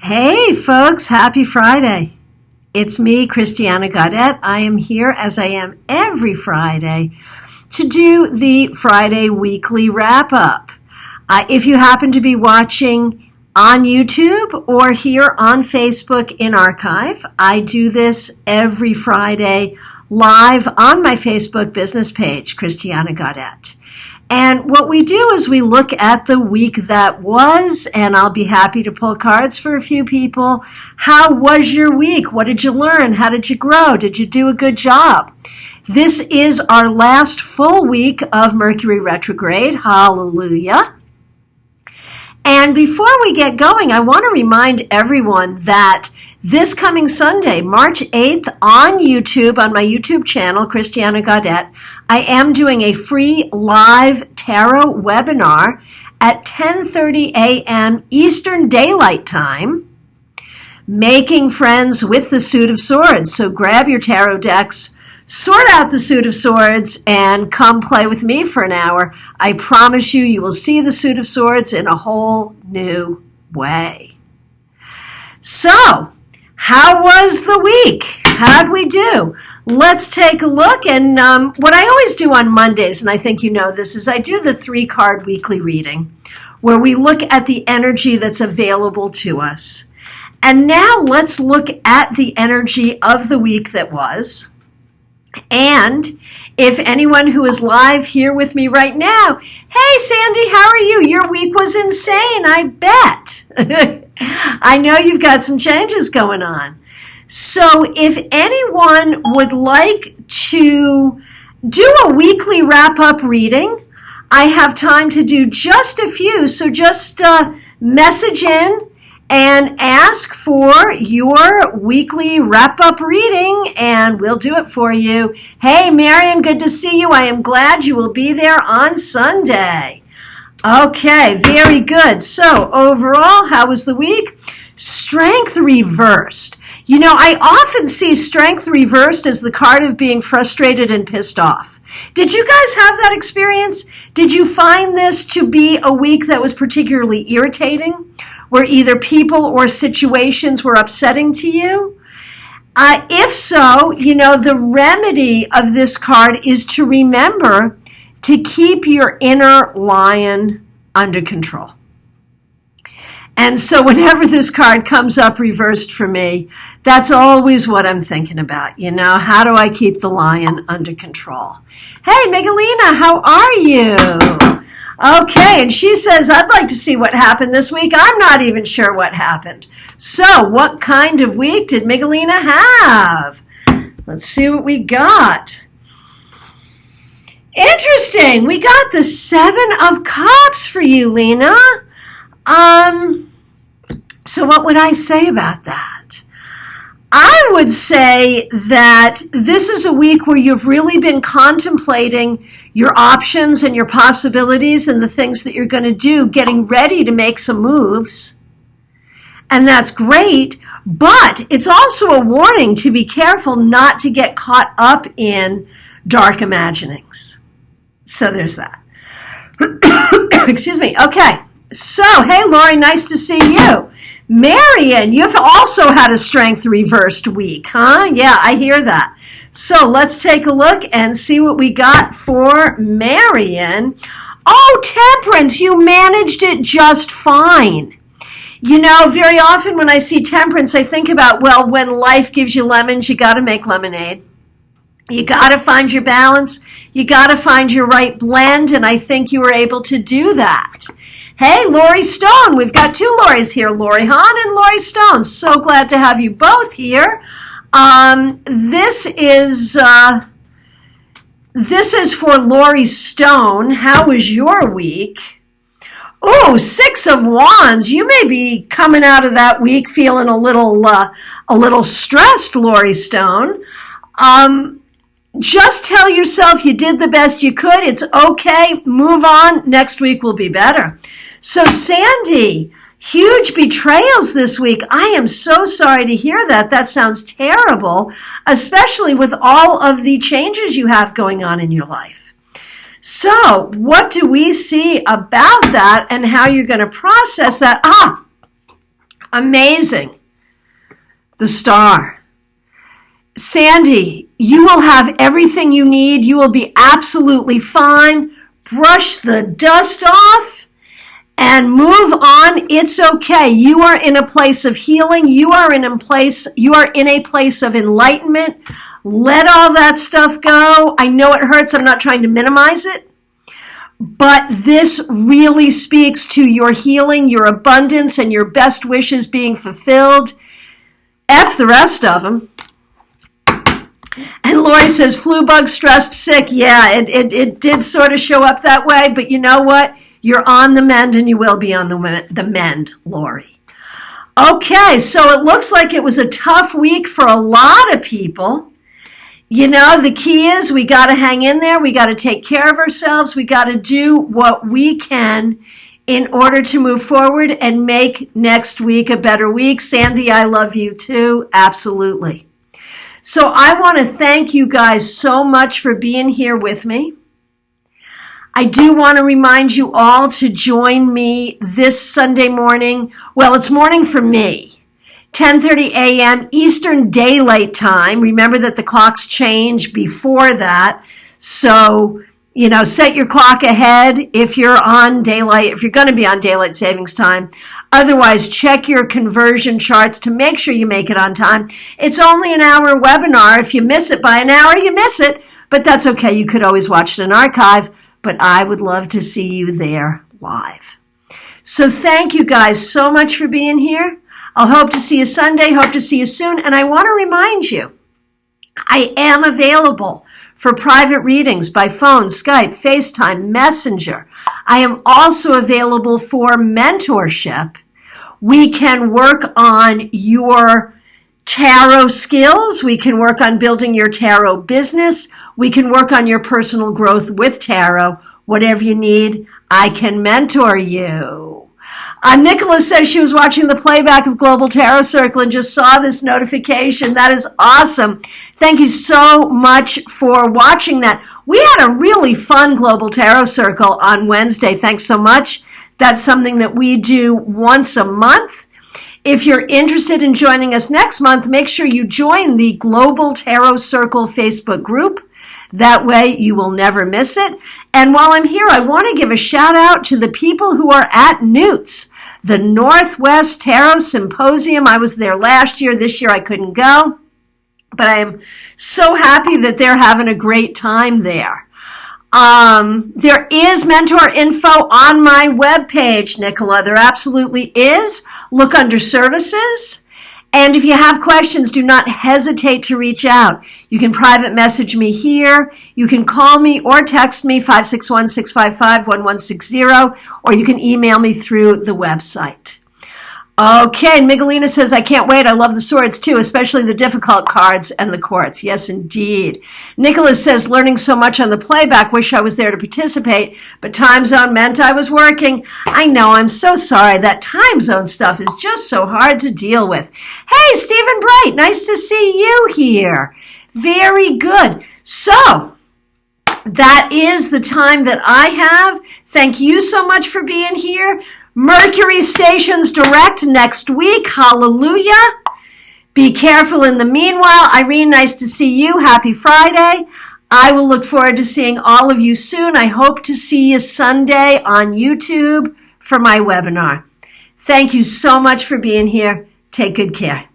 Hey folks, happy Friday. It's me, Christiana Gaudet. I am here as I am every Friday to do the Friday weekly wrap up. If you happen to be watching on YouTube or here on Facebook in archive, I do this every Friday live on my Facebook business page, Christiana Gaudet. And what we do is we look at the week that was, and I'll be happy to pull cards for a few people. How was your week? What did you learn? How did you grow? Did you do a good job? This is our last full week of Mercury retrograde. Hallelujah. And before we get going, I want to remind everyone that this coming Sunday, March 8th, on YouTube, on my YouTube channel, Christiana Gaudet, I am doing a free live tarot webinar at 10:30 a.m. Eastern Daylight Time, making friends with the Suit of Swords. So grab your tarot decks, sort out the Suit of Swords, and come play with me for an hour. I promise you, you will see the Suit of Swords in a whole new way. So, how was the week? How'd we do? Let's take a look. And what I always do on Mondays, and I think you know this, is I do the 3-card weekly reading where we look at the energy that's available to us. And now let's look at the energy of the week that was. And if anyone who is live here with me right now, hey Sandy, how are you? Your week was insane, I bet. I know you've got some changes going on. So if anyone would like to do a weekly wrap-up reading, I have time to do just a few. So just message in and ask for your weekly wrap-up reading, and we'll do it for you. Hey, Marion, good to see you. I am glad you will be there on Sunday. Okay, very good. So overall, how was the week? Strength reversed. You know, I often see strength reversed as the card of being frustrated and pissed off. Did you guys have that experience? Did you find this to be a week that was particularly irritating, where either people or situations were upsetting to you? If so, you know, the remedy of this card is to remember to keep your inner lion under control. And so whenever this card comes up reversed for me, that's always what I'm thinking about. You know, how do I keep the lion under control? Hey, Megalina, how are you? Okay, and she says, I'd like to see what happened this week. I'm not even sure what happened. So what kind of week did Megalina have? Let's see what we got. Interesting. We got the 7 of Cups for you, Lena. So what would I say about that? I would say that this is a week where you've really been contemplating your options and your possibilities and the things that you're going to do, getting ready to make some moves. And that's great, but it's also a warning to be careful not to get caught up in dark imaginings. So there's that. Excuse me. Okay. So, hey, Lori, nice to see you. Marion, you've also had a strength reversed week, huh? Yeah, I hear that. So let's take a look and see what we got for Marion. Oh, Temperance, you managed it just fine. You know, very often when I see Temperance, I think about, well, when life gives you lemons, you got to make lemonade. You got to find your balance. You got to find your right blend, and I think you were able to do that. Hey, Lori Stone. We've got 2 Loris here, Lori Hahn and Lori Stone. So glad to have you both here. This is for Lori Stone. How was your week? Oh, 6 of Wands. You may be coming out of that week feeling a little stressed, Lori Stone. Just tell yourself you did the best you could. It's okay. Move on. Next week will be better. So Sandy, huge betrayals this week. I am so sorry to hear that. That sounds terrible, especially with all of the changes you have going on in your life. So what do we see about that and how you're going to process that? Amazing. The star. Sandy, you will have everything you need. You will be absolutely fine. Brush the dust off and move on. It's okay. You are in a place of healing. You are in a place of enlightenment. Let all that stuff go. I know it hurts. I'm not trying to minimize it. But this really speaks to your healing, your abundance, and your best wishes being fulfilled. F the rest of them. And Lori says, flu bug, stressed, sick. Yeah, it did sort of show up that way. But you know what? You're on the mend, and you will be on the mend, Lori. Okay, so it looks like it was a tough week for a lot of people. You know, the key is we got to hang in there. We got to take care of ourselves. We got to do what we can in order to move forward and make next week a better week. Sandy, I love you too. Absolutely. So I want to thank you guys so much for being here with me. I do want to remind you all to join me this Sunday morning. Well, it's morning for me. 10:30 a.m. Eastern Daylight Time. Remember that the clocks change before that. So, you know, set your clock ahead if you're going to be on daylight savings time. Otherwise, check your conversion charts to make sure you make it on time. It's only an hour webinar. If you miss it by an hour, you miss it. But that's okay. You could always watch it in archive. But I would love to see you there live. So thank you guys so much for being here. I'll hope to see you Sunday, hope to see you soon. And I want to remind you, I am available for private readings by phone, Skype, FaceTime, Messenger. I am also available for mentorship. We can work on your tarot skills. We can work on building your tarot business. We can work on your personal growth with tarot. Whatever you need, I can mentor you. Nicholas says she was watching the playback of Global Tarot Circle and just saw this notification. That is awesome. Thank you so much for watching that. We had a really fun Global Tarot Circle on Wednesday. Thanks so much. That's something that we do once a month. If you're interested in joining us next month, make sure you join the Global Tarot Circle Facebook group. That way you will never miss it. And while I'm here, I want to give a shout out to the people who are at Newt's, the Northwest Tarot Symposium. I was there last year. This year I couldn't go. But I am so happy that they're having a great time there. There is mentor info on my webpage, Nicola. There absolutely is. Look under services. And if you have questions, do not hesitate to reach out. You can private message me here. You can call me or text me 561-655-1160, or you can email me through the website. Okay, and Miguelina says, I can't wait. I love the swords too, especially the difficult cards and the courts. Yes, indeed. Nicholas says, learning so much on the playback. Wish I was there to participate, but time zone meant I was working. I know, I'm so sorry. That time zone stuff is just so hard to deal with. Hey, Stephen Bright, nice to see you here. Very good. So, that is the time that I have. Thank you so much for being here. Mercury stations direct next week. Hallelujah. Be careful in the meanwhile. Irene, nice to see you. Happy Friday. I will look forward to seeing all of you soon. I hope to see you Sunday on YouTube for my webinar. Thank you so much for being here. Take good care.